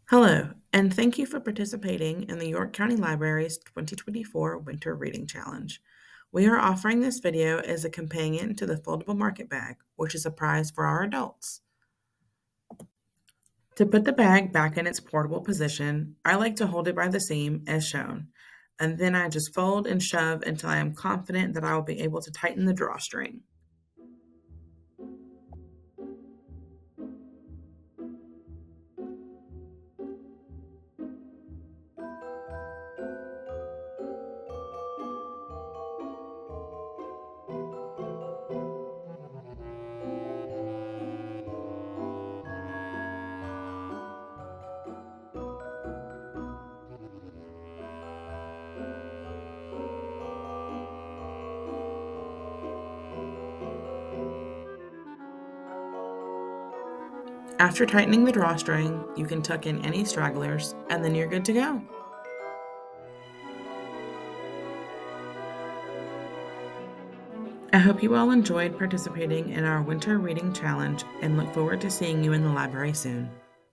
Hello, and thank you for participating in the York County Library's 2024 Winter Reading Challenge. We are offering this video as a companion to the foldable market bag, which is a prize for our adults. To put the bag back in its portable position, I like to hold it by the seam as shown, and then I just fold and shove until I am confident that I will be able to tighten the drawstring. After tightening the drawstring, you can tuck in any stragglers, and then you're good to go. I hope you all enjoyed participating in our Winter Reading Challenge and look forward to seeing you in the library soon.